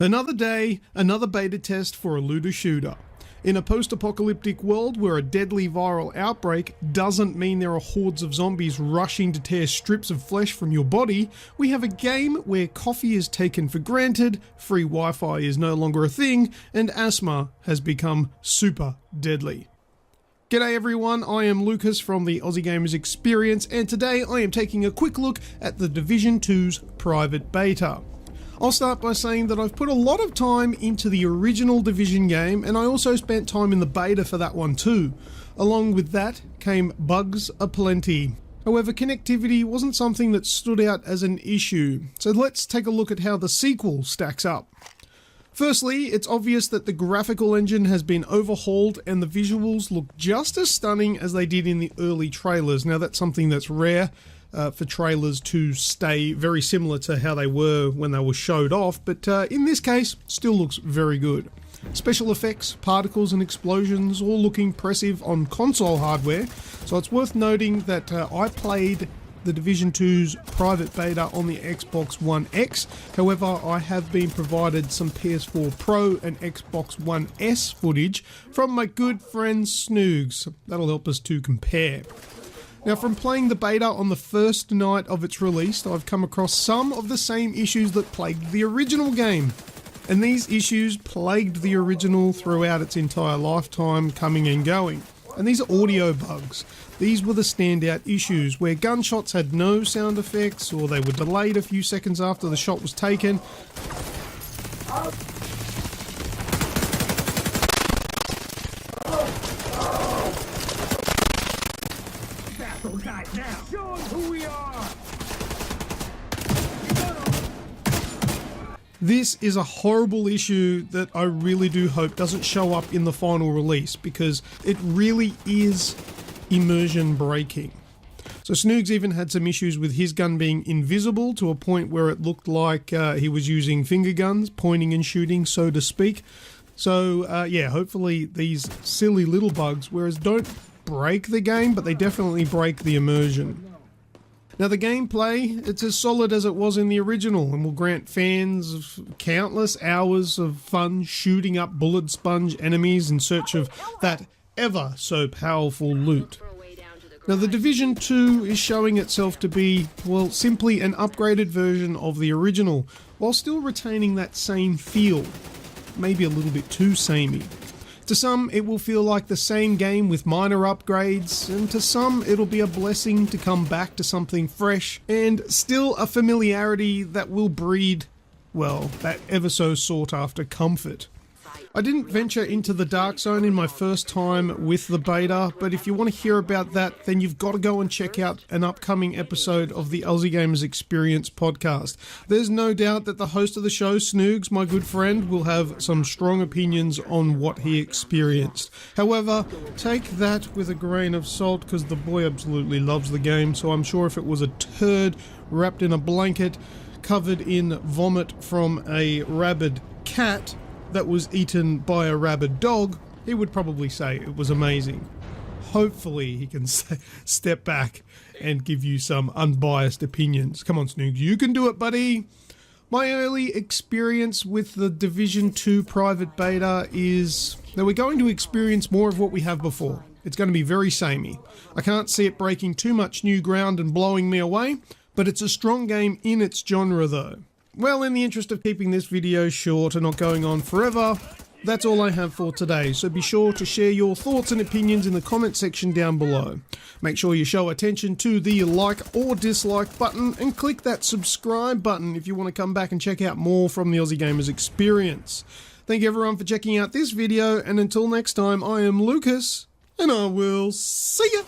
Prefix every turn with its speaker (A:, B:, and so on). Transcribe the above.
A: Another day, another beta test for a looter shooter. In a post-apocalyptic world where a deadly viral outbreak doesn't mean there are hordes of zombies rushing to tear strips of flesh from your body, we have a game where coffee is taken for granted, free Wi-Fi is no longer a thing, and asthma has become super deadly. G'day everyone, I am Lucas from the Aussie Gamers Experience, and today I am taking a quick look at the Division 2's private beta. I'll start by saying that I've put a lot of time into the original Division game, and I also spent time in the beta for that one too. Along with that came bugs aplenty. However, connectivity wasn't something that stood out as an issue, so let's take a look at how the sequel stacks up. Firstly, it's obvious that the graphical engine has been overhauled and the visuals look just as stunning as they did in the early trailers. Now that's something that's rare for trailers to stay very similar to how they were when they were showed off, but in this case, still looks very good. Special effects, particles and explosions all look impressive on console hardware, so it's worth noting that I played the Division 2's private beta on the Xbox One X. However, I have been provided some PS4 Pro and Xbox One S footage from my good friend Snoogs. That'll help us to compare. Now, from playing the beta on the first night of its release, I've come across some of the same issues that plagued the original game. And these issues plagued the original throughout its entire lifetime, coming and going. And these are audio bugs. These were the standout issues, where gunshots had no sound effects, or they were delayed a few seconds after the shot was taken.
B: Now, show them who we are!
A: This is a horrible issue that I really do hope doesn't show up in the final release, because it really is immersion breaking. So Snoogs even had some issues with his gun being invisible to a point where it looked like he was using finger guns, pointing and shooting, so to speak. So yeah, hopefully these silly little bugs, whereas don't break the game, but they definitely break the immersion. Now the gameplay, it's as solid as it was in the original and will grant fans countless hours of fun shooting up bullet sponge enemies in search of that ever so powerful loot. Now the Division 2 is showing itself to be, well, simply an upgraded version of the original, while still retaining that same feel, maybe a little bit too samey. To some, it will feel like the same game with minor upgrades, and to some, it'll be a blessing to come back to something fresh, and still a familiarity that will breed, well, that ever so sought after comfort. I didn't venture into the Dark Zone in my first time with the beta, but if you want to hear about that, then you've got to go and check out an upcoming episode of the Aussie Gamers Experience podcast. There's no doubt that the host of the show, Snoogs, my good friend, will have some strong opinions on what he experienced. However, take that with a grain of salt, because the boy absolutely loves the game, so I'm sure if it was a turd wrapped in a blanket, covered in vomit from a rabid cat that was eaten by a rabid dog, he would probably say it was amazing. Hopefully he can step back and give you some unbiased opinions. Come on, Snoogs, you can do it, buddy! My early experience with the Division 2 private beta is that we're going to experience more of what we have before. It's going to be very samey. I can't see it breaking too much new ground and blowing me away, but it's a strong game in its genre though. Well, in the interest of keeping this video short and not going on forever, that's all I have for today, so be sure to share your thoughts and opinions in the comment section down below. Make sure you show attention to the like or dislike button and click that subscribe button if you want to come back and check out more from the Aussie Gamers Experience. Thank you everyone for checking out this video, and until next time, I am Lucas, and I will see ya!